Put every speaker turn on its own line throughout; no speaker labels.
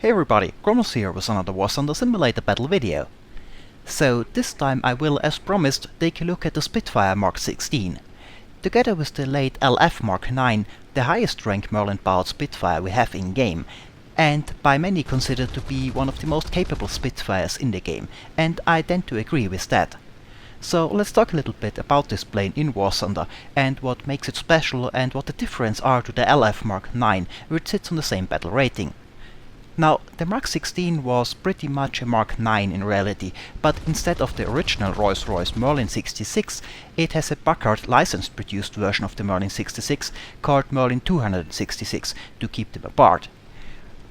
Hey everybody, Chronos here with another War Thunder Simulator battle video. So this time I will, as promised, take a look at the Spitfire Mk XVI. Together with the late LF Mark IX, the highest rank Merlin-powered Spitfire we have in game, and by many considered to be one of the most capable Spitfires in the game, and I tend to agree with that. So let's talk a little bit about this plane in War Thunder, and what makes it special and what the difference are to the LF Mark IX, which sits on the same battle rating. Now, the Mk XVI was pretty much a Mark IX in reality, but instead of the original Rolls-Royce Merlin 66, it has a Packard license-produced version of the Merlin 66 called Merlin 266 to keep them apart.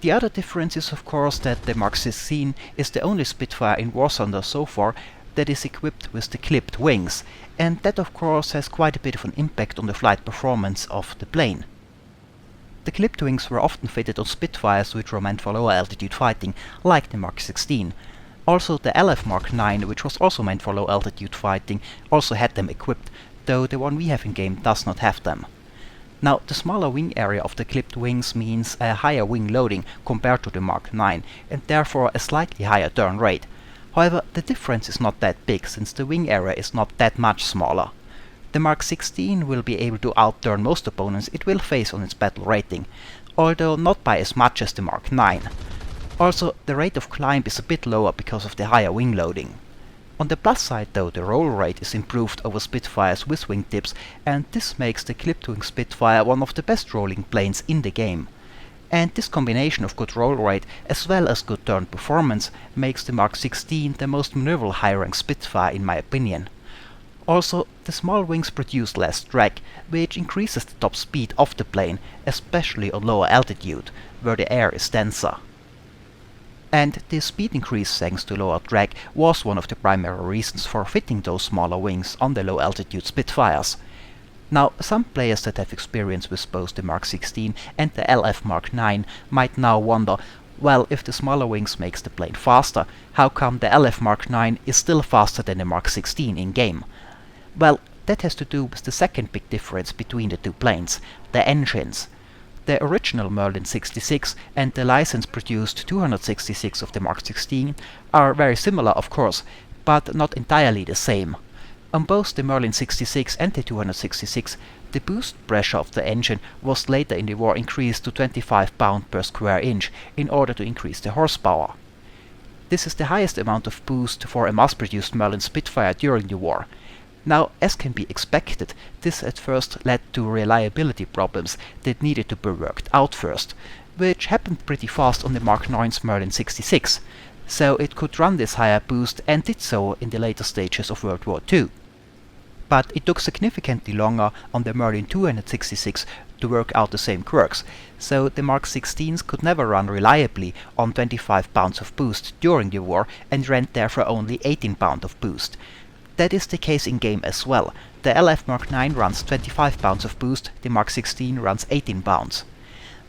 The other difference is of course that the Mk XVI is the only Spitfire in War Thunder so far that is equipped with the clipped wings, and that of course has quite a bit of an impact on the flight performance of the plane. The clipped wings were often fitted on Spitfires which were meant for lower altitude fighting, like the Mk XVI. Also the LF Mark IX, which was also meant for low altitude fighting, also had them equipped, though the one we have in game does not have them. Now, the smaller wing area of the clipped wings means a higher wing loading compared to the Mark IX, and therefore a slightly higher turn rate. However, the difference is not that big, since the wing area is not that much smaller. The Mk XVI will be able to outturn most opponents it will face on its battle rating, although not by as much as the Mark IX. Also, the rate of climb is a bit lower because of the higher wing loading. On the plus side though, the roll rate is improved over Spitfires with wingtips, and this makes the clipped wing Spitfire one of the best rolling planes in the game. And this combination of good roll rate as well as good turn performance makes the Mk XVI the most maneuverable high-rank Spitfire in my opinion. Also, the small wings produce less drag, which increases the top speed of the plane, especially on lower altitude, where the air is denser. And this speed increase thanks to lower drag was one of the primary reasons for fitting those smaller wings on the low altitude Spitfires. Now, some players that have experience with both the Mk XVI and the LF Mark IX might now wonder, well, if the smaller wings makes the plane faster, how come the LF Mark IX is still faster than the Mk XVI in game? Well, that has to do with the second big difference between the two planes, the engines. The original Merlin 66 and the license-produced 266 of the Mk XVI are very similar of course, but not entirely the same. On both the Merlin 66 and the 266, the boost pressure of the engine was later in the war increased to 25 pound per square inch in order to increase the horsepower. This is the highest amount of boost for a mass-produced Merlin Spitfire during the war. Now, as can be expected, this at first led to reliability problems that needed to be worked out first, which happened pretty fast on the Mark IX's Merlin 66, so it could run this higher boost and did so in the later stages of World War II. But it took significantly longer on the Merlin 266 to work out the same quirks, so the Mk XVIs could never run reliably on 25 pounds of boost during the war and ran therefore only 18 pounds of boost. That is the case in game as well. The LF Mark IX runs 25 pounds of boost, the Mk XVI runs 18 pounds.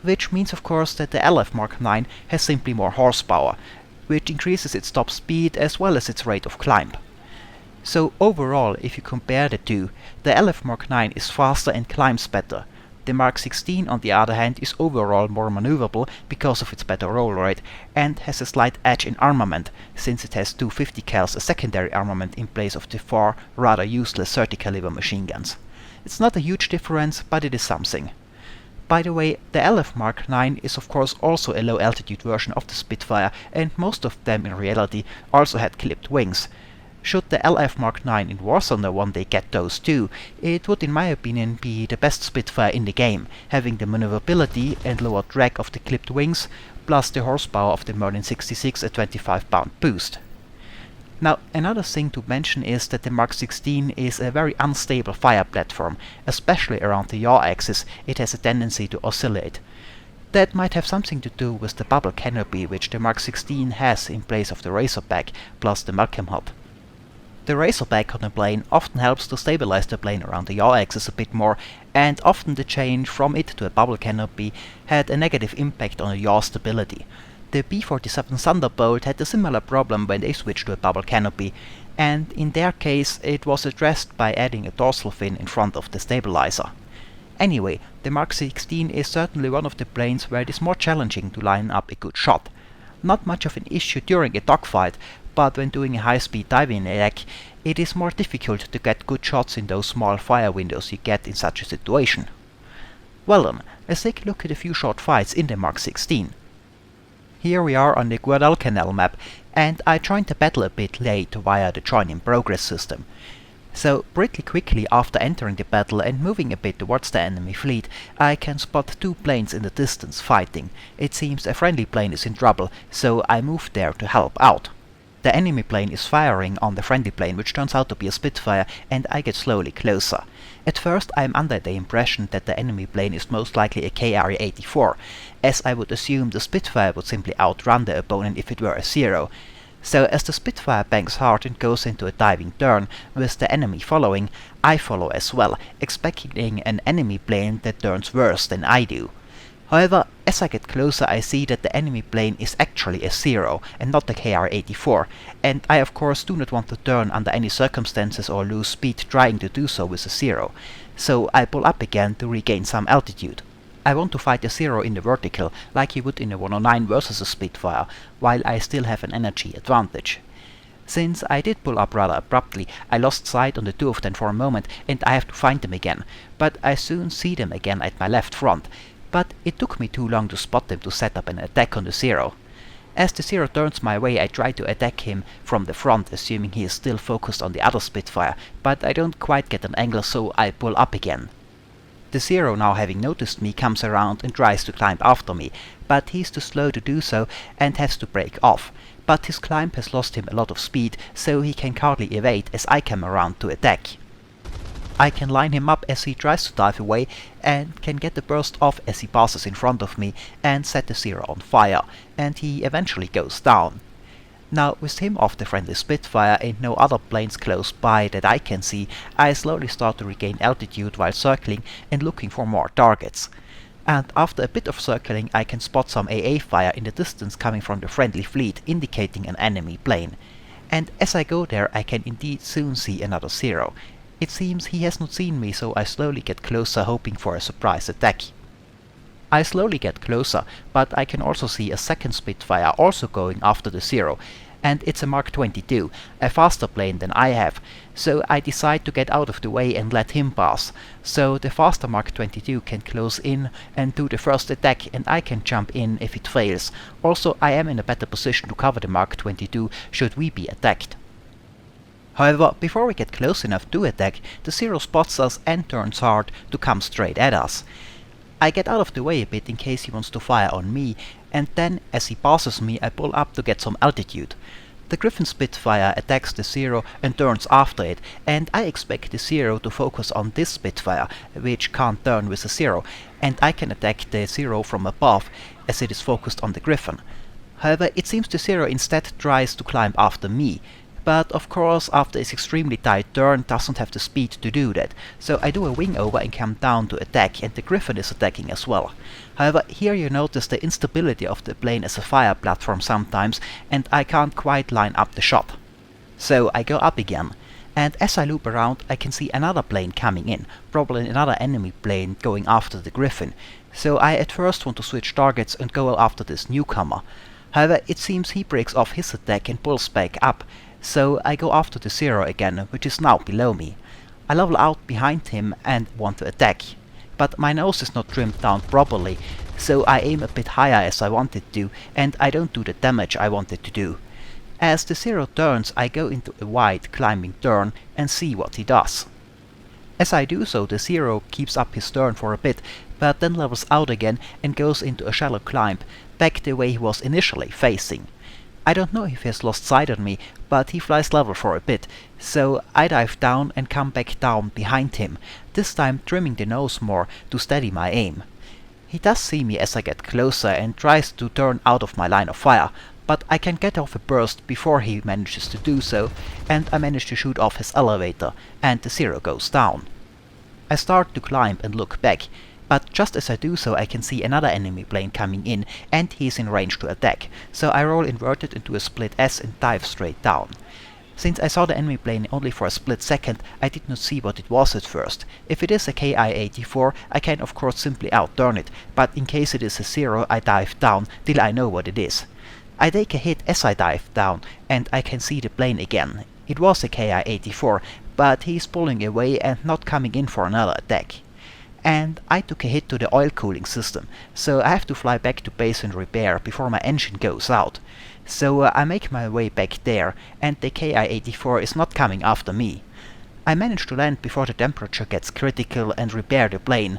Which means of course that the LF Mark IX has simply more horsepower, which increases its top speed as well as its rate of climb. So overall, if you compare the two, the LF Mark IX is faster and climbs better. The Mk XVI on the other hand is overall more maneuverable because of its better roll rate, and has a slight edge in armament, since it has two 50 cals as secondary armament in place of the four rather useless 30 caliber machine guns. It's not a huge difference, but it is something. By the way, the LF Mark IX is of course also a low altitude version of the Spitfire, and most of them in reality also had clipped wings. Should the LF Mark IX in War Thunder one day get those too, it would in my opinion be the best Spitfire in the game, having the maneuverability and lower drag of the clipped wings, plus the horsepower of the Merlin 66 at 25 pound boost. Now, another thing to mention is that the Mk XVI is a very unstable fire platform, especially around the yaw axis it has a tendency to oscillate. That might have something to do with the bubble canopy which the Mk XVI has in place of the Razorback, plus the Malcolm hub. The Razorback on the plane often helps to stabilize the plane around the yaw axis a bit more, and often the change from it to a bubble canopy had a negative impact on the yaw stability. The B-47 Thunderbolt had a similar problem when they switched to a bubble canopy, and in their case it was addressed by adding a dorsal fin in front of the stabilizer. Anyway, the Mk XVI is certainly one of the planes where it is more challenging to line up a good shot. not much of an issue during a dogfight, but when doing a high-speed diving attack, it is more difficult to get good shots in those small fire windows you get in such a situation. Well then, let's take a look at a few short fights in the Mark 16. Here we are on the Guadalcanal map, and I joined the battle a bit late via the join in progress system. So pretty quickly after entering the battle and moving a bit towards the enemy fleet, I can spot two planes in the distance fighting. It seems a friendly plane is in trouble, so I move there to help out. The enemy plane is firing on the friendly plane, which turns out to be a Spitfire, and I get slowly closer. At first I am under the impression that the enemy plane is most likely a Kr-84, as I would assume the Spitfire would simply outrun the opponent if it were a Zero. So as the Spitfire banks hard and goes into a diving turn, with the enemy following, I follow as well, expecting an enemy plane that turns worse than I do. However, as I get closer I see that the enemy plane is actually a Zero and not the Kr-84, and I of course do not want to turn under any circumstances or lose speed trying to do so with a Zero, so I pull up again to regain some altitude. I want to fight a Zero in the vertical, like you would in a 109 versus a Spitfire, while I still have an energy advantage. Since I did pull up rather abruptly, I lost sight on the two of them for a moment and I have to find them again, but I soon see them again at my left front. But it took me too long to spot them to set up an attack on the Zero. As the Zero turns my way, I try to attack him from the front, assuming he is still focused on the other Spitfire, but I don't quite get an angle, so I pull up again. The Zero, now having noticed me, comes around and tries to climb after me, but he's too slow to do so and has to break off. But his climb has lost him a lot of speed, so he can hardly evade as I come around to attack. I can line him up as he tries to dive away and can get the burst off as he passes in front of me and set the Zero on fire, and he eventually goes down. Now with him off the friendly Spitfire and no other planes close by that I can see, I slowly start to regain altitude while circling and looking for more targets. And after a bit of circling I can spot some AA fire in the distance coming from the friendly fleet, indicating an enemy plane. And as I go there I can indeed soon see another Zero. It seems he has not seen me, so I slowly get closer, hoping for a surprise attack. I slowly get closer, but I can also see a second Spitfire also going after the Zero, and it's a Mark 22, a faster plane than I have, so I decide to get out of the way and let him pass, so the faster Mark 22 can close in and do the first attack, and I can jump in if it fails. Also, I am in a better position to cover the Mark 22 should we be attacked. However, before we get close enough to attack, the Zero spots us and turns hard to come straight at us. I get out of the way a bit in case he wants to fire on me, and then as he passes me I pull up to get some altitude. The Griffin Spitfire attacks the Zero and turns after it, and I expect the Zero to focus on this Spitfire, which can't turn with a Zero, and I can attack the Zero from above as it is focused on the Griffin. However, it seems the Zero instead tries to climb after me. But of course after his extremely tight turn doesn't have the speed to do that, so I do a wing over and come down to attack, and the Griffin is attacking as well. However, here you notice the instability of the plane as a fire platform sometimes, and I can't quite line up the shot. So I go up again, and as I loop around I can see another plane coming in, probably another enemy plane going after the Griffin, so I at first want to switch targets and go after this newcomer. However, it seems he breaks off his attack and pulls back up, so I go after the Zero again, which is now below me. I level out behind him and want to attack, but my nose is not trimmed down properly, so I aim a bit higher as I wanted to, and I don't do the damage I wanted to do. As the Zero turns, I go into a wide climbing turn and see what he does. As I do so, the Zero keeps up his turn for a bit, but then levels out again and goes into a shallow climb, back the way he was initially facing. I don't know if he has lost sight on me, but he flies level for a bit, so I dive down and come back down behind him, this time trimming the nose more to steady my aim. He does see me as I get closer and tries to turn out of my line of fire, but I can get off a burst before he manages to do so, and I manage to shoot off his elevator, and the Zero goes down. I start to climb and look back, but just as I do so I can see another enemy plane coming in, and he is in range to attack, so I roll inverted into a split S and dive straight down. Since I saw the enemy plane only for a split second, I did not see what it was at first. If it is a Ki-84, I can of course simply outturn it, but in case it is a Zero I dive down till I know what it is. I take a hit as I dive down, and I can see the plane again. It was a Ki-84, but he's pulling away and not coming in for another attack. And I took a hit to the oil cooling system, so I have to fly back to base and repair before my engine goes out. So I make my way back there, and the Ki-84 is not coming after me. I manage to land before the temperature gets critical and repair the plane.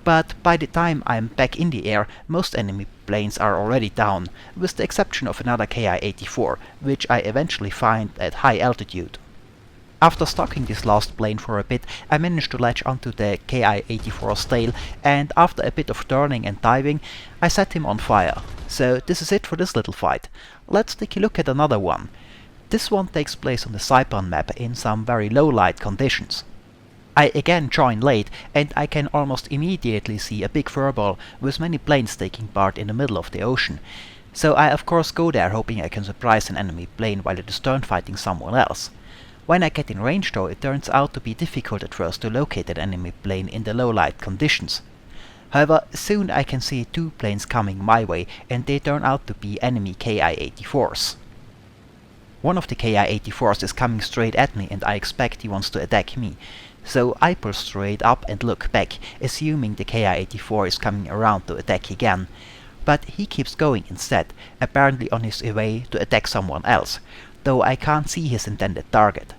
But by the time I'm back in the air, most enemy planes are already down, with the exception of another Ki-84, which I eventually find at high altitude. After stalking this last plane for a bit, I managed to latch onto the Ki-84's tail, and after a bit of turning and diving, I set him on fire. So this is it for this little fight. Let's take a look at another one. This one takes place on the Saipan map in some very low light conditions. I again join late, and I can almost immediately see a big furball with many planes taking part in the middle of the ocean. So I of course go there hoping I can surprise an enemy plane while it is turn fighting someone else. When I get in range though, it turns out to be difficult at first to locate an enemy plane in the low light conditions. However, soon I can see two planes coming my way, and they turn out to be enemy Ki-84s. One of the Ki-84s is coming straight at me, and I expect he wants to attack me. So I pull straight up and look back, assuming the Ki-84 is coming around to attack again. But he keeps going instead, apparently on his way to attack someone else, though I can't see his intended target.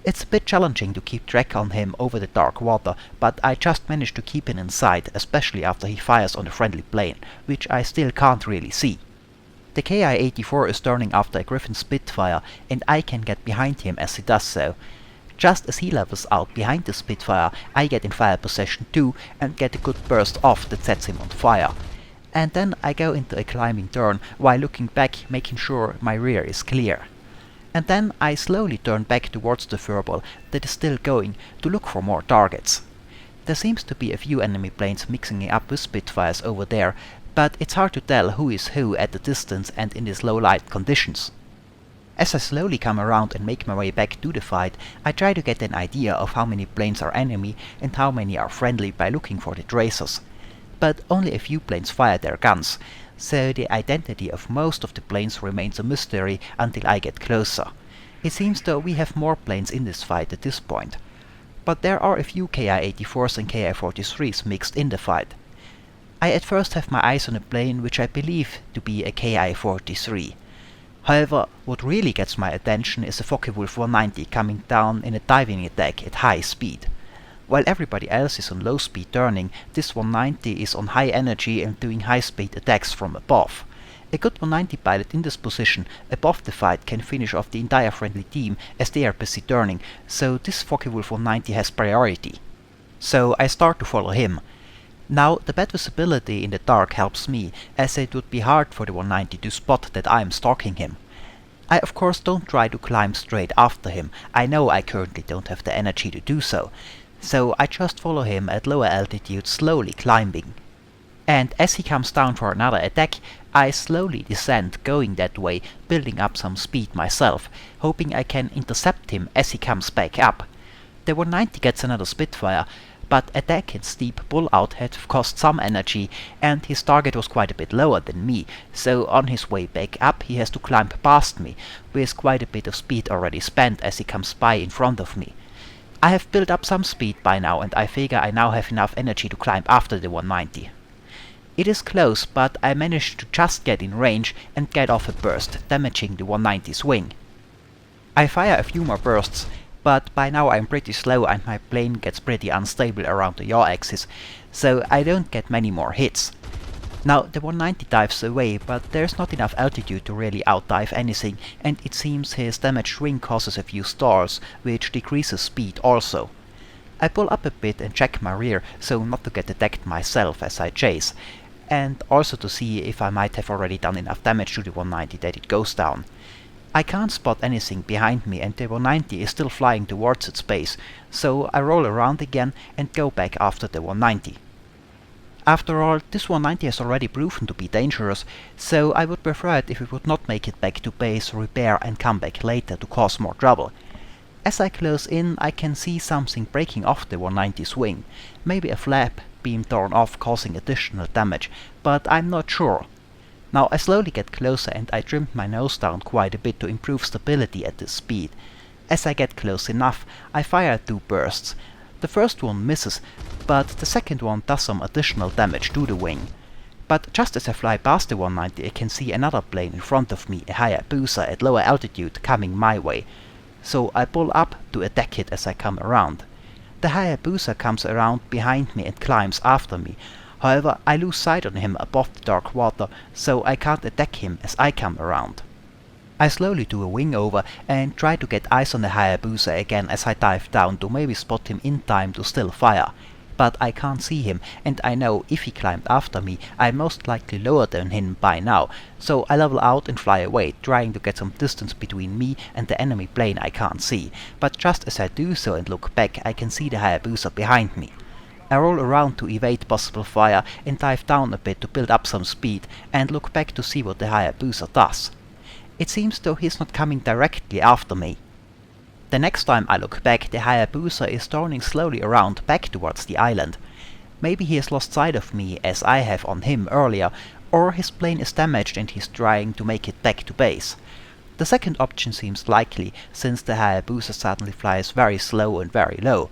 It's a bit challenging to keep track on him over the dark water, but I just manage to keep him in sight, especially after he fires on a friendly plane, which I still can't really see. The Ki-84 is turning after a Griffin Spitfire, and I can get behind him as he does so. Just as he levels out behind the Spitfire, I get in fire possession too, and get a good burst off that sets him on fire. And then I go into a climbing turn, while looking back, making sure my rear is clear. And then I slowly turn back towards the furball that is still going, to look for more targets. There seems to be a few enemy planes mixing up with Spitfires over there, but it's hard to tell who is who at the distance and in these low light conditions. As I slowly come around and make my way back to the fight, I try to get an idea of how many planes are enemy and how many are friendly by looking for the tracers. But only a few planes fire their guns, so the identity of most of the planes remains a mystery until I get closer. It seems though we have more planes in this fight at this point. But there are a few Ki-84s and Ki-43s mixed in the fight. I at first have my eyes on a plane which I believe to be a Ki-43. However, what really gets my attention is a Focke-Wulf 190 coming down in a diving attack at high speed. While everybody else is on low speed turning, this 190 is on high energy and doing high speed attacks from above. A good 190 pilot in this position above the fight can finish off the entire friendly team as they are busy turning, so this Focke-Wulf 190 has priority. So I start to follow him. Now, the bad visibility in the dark helps me, as it would be hard for the 190 to spot that I am stalking him. I of course don't try to climb straight after him, I know I currently don't have the energy to do so. So I just follow him at lower altitude, slowly climbing. And as he comes down for another attack, I slowly descend, going that way, building up some speed myself, hoping I can intercept him as he comes back up. The 190 gets another Spitfire, but attack and steep pull-out had cost some energy, and his target was quite a bit lower than me, so on his way back up he has to climb past me, with quite a bit of speed already spent as he comes by in front of me. I have built up some speed by now, and I figure I now have enough energy to climb after the 190. It is close, but I managed to just get in range and get off a burst, damaging the 190's wing. I fire a few more bursts, but by now I'm pretty slow and my plane gets pretty unstable around the yaw axis, so I don't get many more hits. Now the 190 dives away, but there's not enough altitude to really outdive anything, and it seems his damaged wing causes a few stalls, which decreases speed also. I pull up a bit and check my rear, so not to get attacked myself as I chase, and also to see if I might have already done enough damage to the 190 that it goes down. I can't spot anything behind me, and the 190 is still flying towards its base, so I roll around again and go back after the 190. After all, this 190 has already proven to be dangerous, so I would prefer it if it would not make it back to base, repair and come back later to cause more trouble. As I close in, I can see something breaking off the 190's wing, maybe a flap being torn off causing additional damage, but I'm not sure. Now I slowly get closer and I trimmed my nose down quite a bit to improve stability at this speed. As I get close enough, I fire 2 bursts. The first one misses, but the second one does some additional damage to the wing. But just as I fly past the 190, I can see another plane in front of me, a Hayabusa at lower altitude, coming my way. So I pull up to attack it as I come around. The Hayabusa comes around behind me and climbs after me. However, I lose sight on him above the dark water, so I can't attack him as I come around. I slowly do a wing over and try to get eyes on the Hayabusa again as I dive down to maybe spot him in time to still fire. But I can't see him, and I know if he climbed after me, I'm most likely lower than him by now, so I level out and fly away, trying to get some distance between me and the enemy plane I can't see. But just as I do so and look back, I can see the Hayabusa behind me. I roll around to evade possible fire and dive down a bit to build up some speed and look back to see what the Hayabusa does. It seems though he's not coming directly after me. The next time I look back, the Hayabusa is turning slowly around back towards the island. Maybe he has lost sight of me as I have on him earlier, or his plane is damaged and he's trying to make it back to base. The second option seems likely, since the Hayabusa suddenly flies very slow and very low.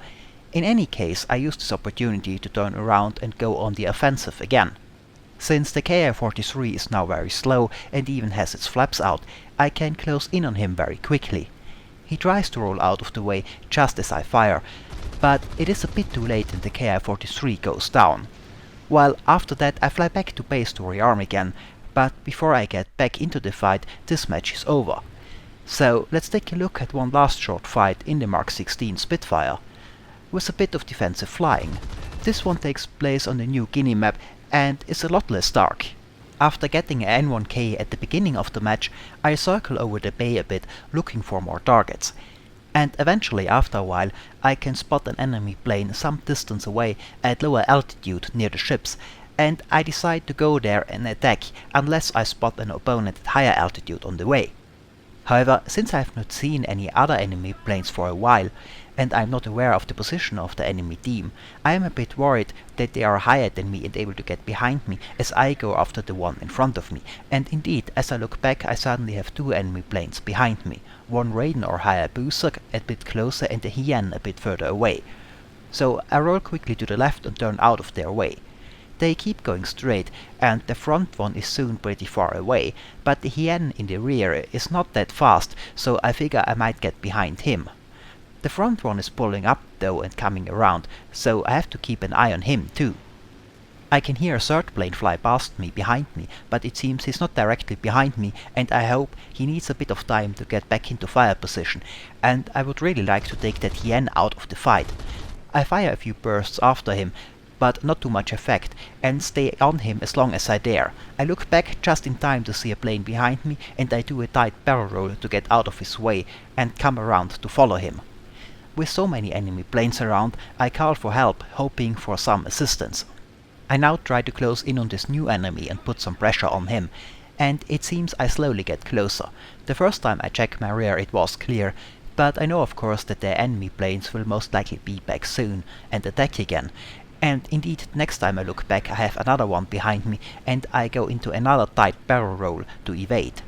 In any case, I use this opportunity to turn around and go on the offensive again. Since the Ki-43 is now very slow and even has its flaps out, I can close in on him very quickly. He tries to roll out of the way just as I fire, but it is a bit too late and the Ki-43 goes down. Well, after that I fly back to base to rearm again, but before I get back into the fight, this match is over. So let's take a look at one last short fight in the Mark 16 Spitfire. With a bit of defensive flying. This one takes place on the new Guinea map and is a lot less dark. After getting an N1K at the beginning of the match, I circle over the bay a bit looking for more targets. And eventually after a while I can spot an enemy plane some distance away at lower altitude near the ships, and I decide to go there and attack unless I spot an opponent at higher altitude on the way. However, since I have not seen any other enemy planes for a while, and I'm not aware of the position of the enemy team, I am a bit worried that they are higher than me and able to get behind me as I go after the one in front of me. And indeed, as I look back, I suddenly have 2 enemy planes behind me, one Raiden or Hayabusa a bit closer and a Hien a bit further away. So I roll quickly to the left and turn out of their way. They keep going straight, and the front one is soon pretty far away, but the Hien in the rear is not that fast, so I figure I might get behind him. The front one is pulling up though and coming around, so I have to keep an eye on him too. I can hear a third plane fly past me behind me, but it seems he's not directly behind me, and I hope he needs a bit of time to get back into fire position, and I would really like to take that Hien out of the fight. I fire a few bursts after him, but not too much effect, and stay on him as long as I dare. I look back just in time to see a plane behind me, and I do a tight barrel roll to get out of his way and come around to follow him. With so many enemy planes around, I call for help, hoping for some assistance. I now try to close in on this new enemy and put some pressure on him, and it seems I slowly get closer. The first time I checked my rear it was clear, but I know of course that the enemy planes will most likely be back soon and attack again. And indeed, next time I look back I have another one behind me, and I go into another tight barrel roll to evade.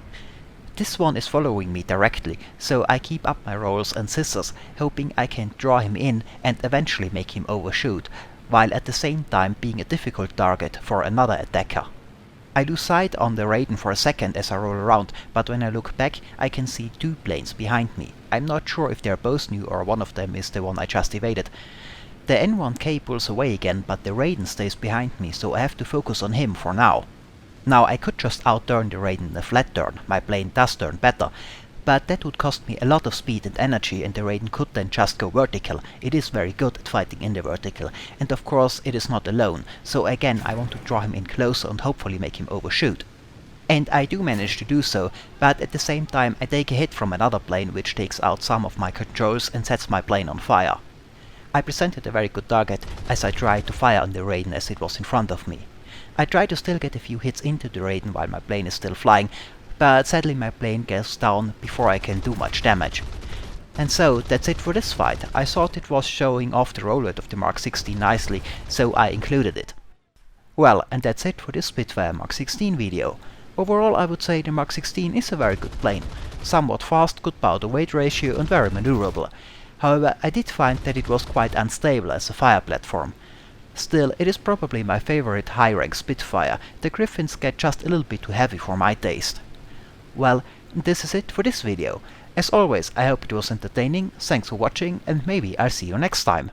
This one is following me directly, so I keep up my rolls and scissors, hoping I can draw him in and eventually make him overshoot, while at the same time being a difficult target for another attacker. I lose sight on the Raiden for a second as I roll around, but when I look back I can see 2 planes behind me. I'm not sure if they're both new or one of them is the one I just evaded. The N1K pulls away again, but the Raiden stays behind me, so I have to focus on him for now. Now I could just outturn the Raiden in a flat turn, my plane does turn better, but that would cost me a lot of speed and energy, and the Raiden could then just go vertical. It is very good at fighting in the vertical, and of course it is not alone, so again I want to draw him in closer and hopefully make him overshoot. And I do manage to do so, but at the same time I take a hit from another plane which takes out some of my controls and sets my plane on fire. I presented a very good target as I tried to fire on the Raiden as it was in front of me. I try to still get a few hits into the Raiden while my plane is still flying, but sadly my plane goes down before I can do much damage. And so that's it for this fight. I thought it was showing off the roll rate of the Mark 16 nicely, so I included it. Well, and that's it for this Spitfire Mark 16 video. Overall I would say the Mk 16 is a very good plane, somewhat fast, good power to weight ratio and very maneuverable. However, I did find that it was quite unstable as a fire platform. Still, it is probably my favorite high-rank Spitfire. The Griffins get just a little bit too heavy for my taste. Well, this is it for this video. As always, I hope it was entertaining, thanks for watching, and maybe I'll see you next time.